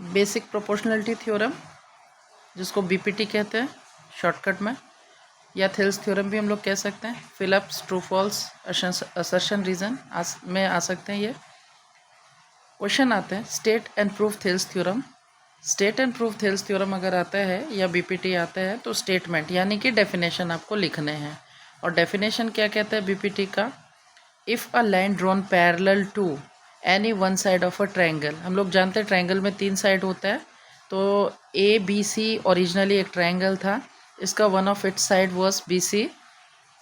Basic proportionality theorem, जिसको BPT कहते हैं शॉर्टकट में, या थेल्स थ्योरम भी हम लोग कह सकते हैं। Fill ups true false assertion reason में आ सकते हैं ये। क्वेश्चन आते हैं state and proof Thales theorem. State and proof Thales theorem अगर आता है या बीपीटी आता है तो स्टेटमेंट यानी कि डेफिनेशन आपको लिखने हैं। और डेफिनेशन क्या कहता है बीपीटी का? If a line drawn parallel to any one side of a triangle. हम लोग जानते हैं ट्रायंगल में 3 साइड होता है, तो ए बी सी ओरिजिनली एक ट्रायंगल था, इसका one of its side was B C.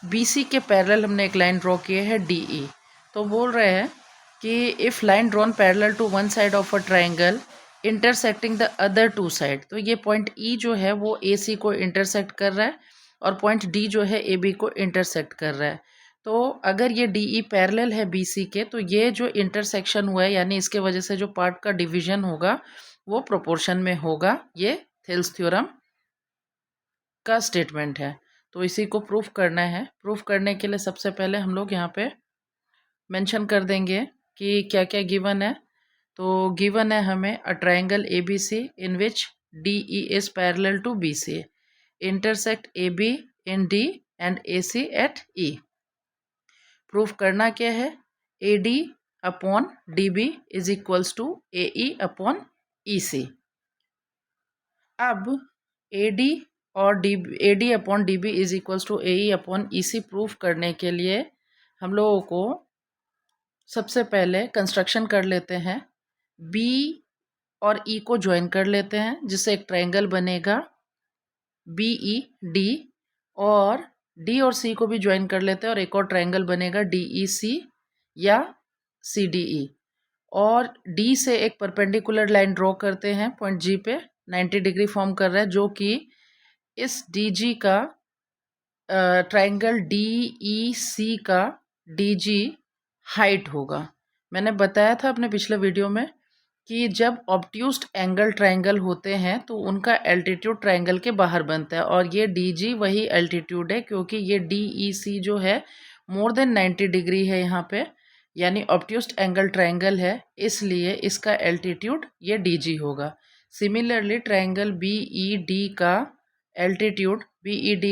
B C के पैरेलल हमने एक लाइन ड्रॉ की है डी ई। तो बोल रहे हैं कि if line drawn parallel to one side of a triangle intersecting the other two side, तो ये पॉइंट ई जो है वो ए सी को इंटरसेक्ट कर रहा है और पॉइंट डी जो है ए बी को इंटरसेक्ट कर रहा है। तो अगर ये डी ई पैरेलल है बी सी के, तो ये जो इंटरसेक्शन हुआ है यानी इसके वजह से जो पार्ट का डिवीजन होगा वो प्रोपोर्शन में होगा। ये थेल्स थ्योरम का स्टेटमेंट है। तो इसी को प्रूफ करना है। प्रूफ करने के लिए सबसे पहले हम लोग यहाँ पे मेंशन कर देंगे कि क्या क्या गिवन है। तो गिवन है हमें a triangle A B C in which D E is parallel to B C, intersect A B in D and A C at E. Proof करना क्या है? A D upon D B is equals to A E upon E C. अब A D और A D upon D B is equals to A E upon E C proof करने के लिए हम लोगों को सबसे पहले कंस्ट्रक्शन कर लेते हैं। बी और ई को ज्वाइन कर लेते हैं जिससे एक ट्रायंगल बनेगा बी ई डी, और डी और सी को भी ज्वाइन कर लेते हैं और एक और ट्रायंगल बनेगा डी ई सी या सी डी ई। और डी से एक परपेंडिकुलर लाइन ड्रॉ करते हैं पॉइंट जी पे, 90 डिग्री फॉर्म कर रहा है, जो कि इस डी जी का ट्रायंगल डी ई सी का डी जी हाइट होगा। मैंने बताया था अपने पिछले वीडियो में कि जब ऑब्ट्यूस्ड एंगल ट्रायंगल होते हैं तो उनका एल्टीट्यूड ट्रायंगल के बाहर बनता है, और ये डी जी वही एल्टीट्यूड है क्योंकि ये डी ई सी जो है मोर देन 90 डिग्री है यहाँ पे, यानी ऑब्ट्यूस्ड एंगल ट्रायंगल है, इसलिए इसका एल्टीट्यूड ये डी जी होगा। Similarly triangle B E D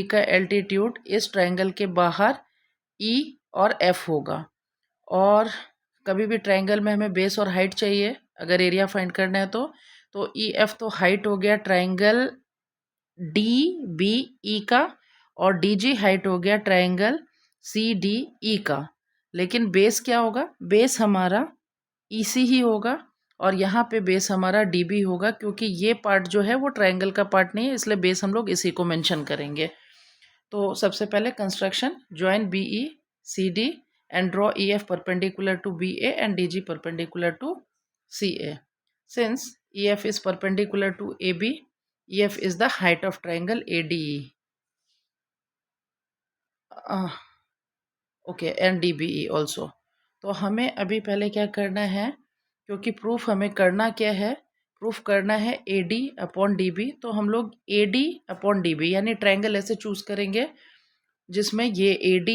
का एल्टीट्यूड इस ट्रायंगल के बाहर ई और एफ होगा। और कभी भी ट्रायंगल में हमें बेस और हाइट चाहिए अगर एरिया फाइंड करना है तो ई एफ तो हाइट हो गया ट्रायंगल डी बी ई का, और डी जी हाइट हो गया ट्रायंगल सी डी ई का। लेकिन बेस क्या होगा? बेस हमारा ई सी ही होगा, और यहाँ पे बेस हमारा डी बी होगा क्योंकि ये पार्ट जो है वो ट्रायंगल का पार्ट नहीं है, इसलिए बेस हम लोग इसी को मेंशन करेंगे। तो सबसे पहले construction, join B E C D and draw EF perpendicular to BA and DG perpendicular to CA. Since EF is perpendicular to AB, EF is the height of triangle ADE. Okay, and DBE also. तो हमें अभी पहले क्या करना है, क्योंकि proof हमें करना क्या है? प्रूफ करना है AD अपॉन DB। तो हम लोग AD अपॉन DB यानी ट्रायंगल ऐसे चूज करेंगे जिसमें ये AD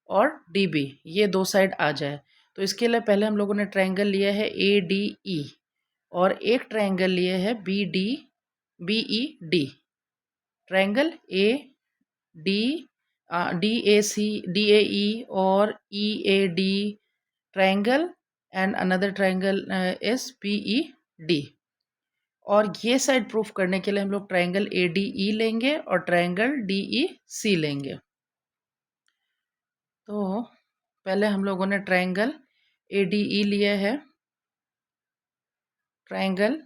और DB ये दो साइड आ जाए। तो इसके लिए पहले हम लोगों ने ट्रायंगल लिया है ADE और एक ट्रायंगल लिया है BED। ट्रायंगल DAE और EAD triangle, and another triangle is BED। और ये साइड प्रूफ करने के लिए हम लोग ट्रायंगल ADE लेंगे और ट्रायंगल DEC लेंगे। तो पहले हम लोगों ने ट्रायंगल ADE लिया है, ट्रायंगल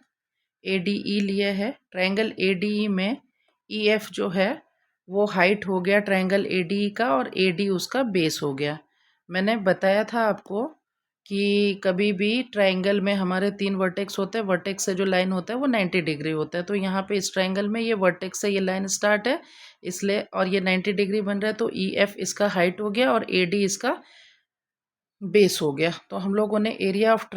ADE लिया है। ट्रायंगल ADE में EF जो है वो हाइट हो गया ट्रायंगल ADE का और AD उसका बेस हो गया। मैंने बताया था आपको कि कभी भी ट्रायंगल में हमारे 3 वर्टेक्स होते हैं, वर्टेक्स से जो लाइन होता है वो 90 डिग्री होता है। तो यहाँ पे इस ट्रायंगल में ये वर्टेक्स से ये लाइन स्टार्ट है इसलिए, और ये 90 डिग्री बन रहा है, तो EF इसका हाइट हो गया और AD इसका बेस हो गया। तो हम लोगों ने एरिया ऑफ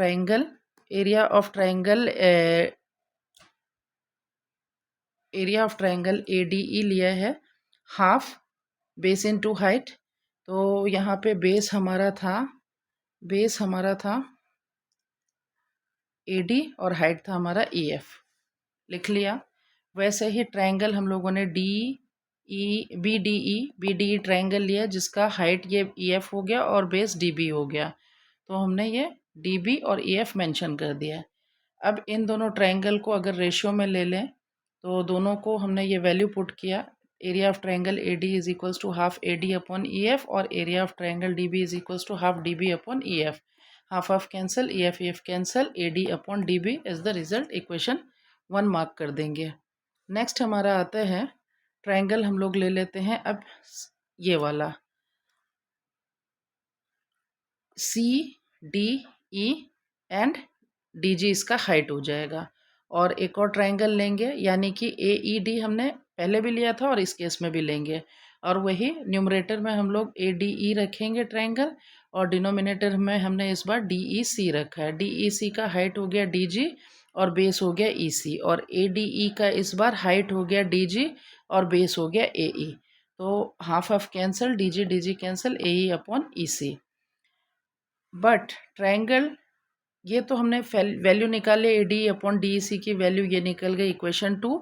ट्रायंगल ADE लिया है हाफ बेस इनटू हाइट। तो यहाँ पे बेस हमारा था AD और हाइट था हमारा EF। लिख लिया। वैसे ही ट्रायंगल हम लोगों ने बी डी ई ट्रायंगल लिया जिसका हाइट ये ई एफ हो गया और बेस डी बी हो गया, तो हमने ये डी बी और ई एफ मैंशन कर दिया है। अब इन दोनों ट्रायंगल को अगर रेशियो में ले लें तो दोनों को हमने ये वैल्यू पुट किया, area of triangle A D is equals to half A D upon E F और area of triangle D B is equals to half D B upon E F. Half of cancel, E F cancel, A D upon D B is the result. Equation 1 mark कर देंगे। Next हमारा आता है triangle, हम लोग ले लेते हैं अब ये वाला C D E and D G, इसका हाइट हो जाएगा। और एक और ट्रायंगल लेंगे यानी कि ए ई डी हमने पहले भी लिया था और इस केस में भी लेंगे, और वही न्यूमरेटर में हम लोग ए डी ई रखेंगे ट्रायंगल, और डिनोमिनेटर में हमने इस बार डी ई सी रखा है। डी ई सी का हाइट हो गया डी जी और बेस हो गया ई सी, और ए डी ई का इस बार हाइट हो गया डी जी और बेस हो गया ए ई। तो half of cancel, D G cancel, A E upon E C. But triangle, ये तो हमने वैल्यू निकाले A D upon D C की वैल्यू, ये निकल गई इक्वेशन 2,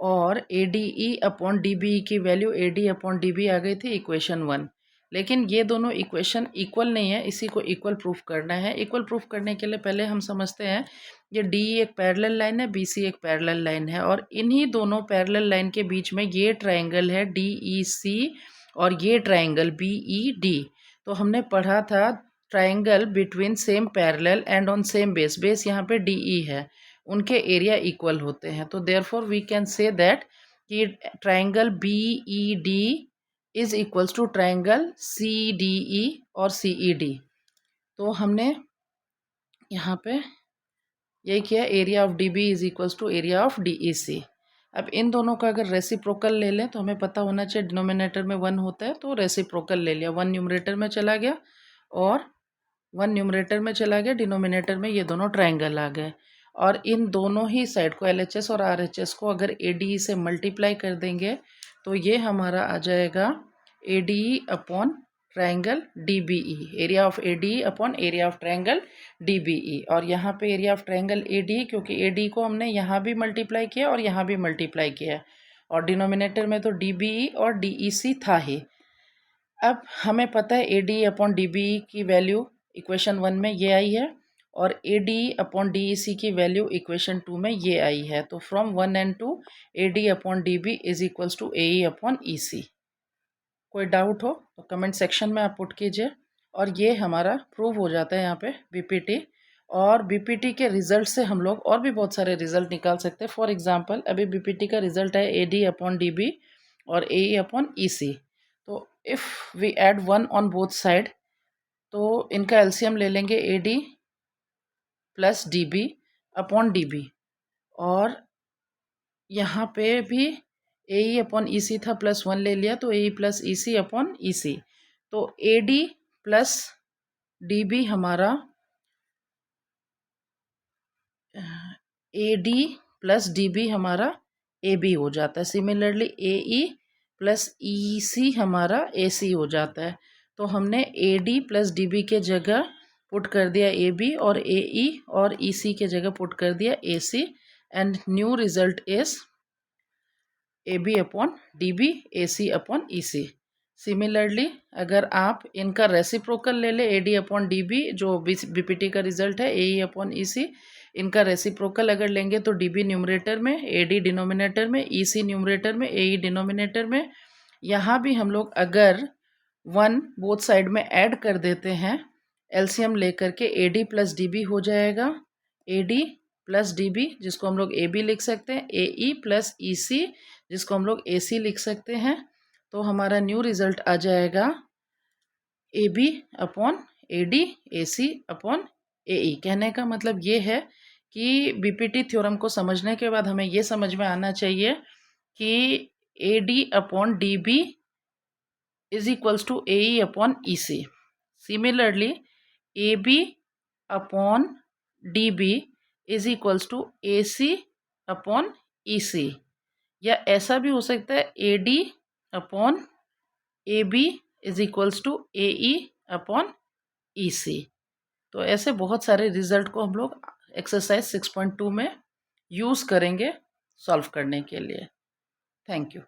और A D E upon D B की value A D upon D B आ गई थी इक्वेशन 1। लेकिन ये दोनों इक्वेशन इक्वल नहीं है, इसी को इक्वल प्रूफ करना है। इक्वल प्रूफ करने के लिए पहले हम समझते हैं ये डी एक पैरेलल लाइन है, बी सी एक पैरेलल लाइन है, और इन्हीं दोनों पैरेलल लाइन के बीच में ये ट्रायंगल है डी ई सी और ये ट्रायंगल बी ई डी। तो हमने पढ़ा था triangle between same parallel and on same base, base यहाँ पे डी ई है, उनके एरिया इक्वल होते हैं। तो therefore we can say that कि triangle B E D is equals to triangle C D E और सी ई डी। तो हमने यहाँ पे यही किया, area of D B is equals to area of D E C. अब इन दोनों का अगर रेसिप्रोकल ले लें तो हमें पता होना चाहिए डिनोमिनेटर में 1 होता है, तो रेसिप्रोकल ले लिया, 1 न्यूमरेटर में चला गया और 1 न्यूमरेटर में चला गया, डिनोमिनेटर में ये दोनों ट्रायंगल आ गए। और इन दोनों ही साइड को LHS और RHS को अगर ADE से मल्टीप्लाई कर देंगे तो ये हमारा आ जाएगा ADE upon triangle DBE, area of ADE upon area of triangle DBE। और यहाँ पे एरिया ऑफ ट्रायंगल ADE, क्योंकि ADE को हमने यहाँ भी मल्टीप्लाई किया और यहाँ भी मल्टीप्लाई किया, और डिनोमिनेटर में तो DBE और DEC था ही। अब हमें पता है ADE अपॉन DBE की वैल्यू इक्वेशन 1 में ये आई है, और ADE अपॉन DEC की वैल्यू इक्वेशन 2 में ये आई है। तो from 1 and 2 ADE upon DB is equals to AE upon EC। कोई डाउट हो तो कमेंट सेक्शन में आप पुट कीजिए। और ये हमारा प्रूव हो जाता है यहाँ पे BPT। और BPT के रिजल्ट से हम लोग और भी बहुत सारे रिजल्ट निकाल सकते हैं। फॉर एग्जांपल अभी BPT का रिजल्ट है AD अपॉन DB और AE अपॉन EC। तो if we add 1 on both side तो इनका एलसीएम ले लेंगे AD plus DB upon DB, और यहाँ पे भी AE अपॉन EC था, प्लस 1 ले लिया तो AE plus EC upon EC। तो AD प्लस DB हमारा AD प्लस DB हमारा AB हो जाता है। सिमिलरली AE प्लस EC हमारा AC हो जाता है। तो हमने AD प्लस DB के जगह पुट कर दिया AB, और AE और EC के जगह पुट कर दिया AC, and new result is AB upon DB, AC upon EC। Similarly अगर आप इनका रेसिप्रोकल ले लें AD अपॉन DB, जो BPT का रिजल्ट है AE अपॉन EC, इनका रेसिप्रोकल अगर लेंगे तो DB न्यूमरेटर में, AD डिनोमिनेटर में, EC न्यूमरेटर में, AE डिनोमिनेटर में। यहाँ भी हम लोग अगर 1 बोथ साइड में ऐड कर देते हैं एलसीएम लेकर के, AD प्लस DB हो जाएगा AD प्लस DB, जिसको हम लोग AB लिख सकते हैं, AE प्लस EC, जिसको हम लोग AC लिख सकते हैं। तो हमारा न्यू रिजल्ट आ जाएगा AB upon AD, AC upon AE। कहने का मतलब ये है कि BPT थ्योरम को समझने के बाद हमें ये समझ में आना चाहिए कि AD upon DB is equals to AE upon EC। Similarly AB upon DB is equals to AC upon EC, या ऐसा भी हो सकता है AD upon AB is equals to AE upon EC। तो ऐसे बहुत सारे रिजल्ट को हम लोग एक्सरसाइज 6.2 में यूज़ करेंगे। सॉल्व करने के लिए। Thank you.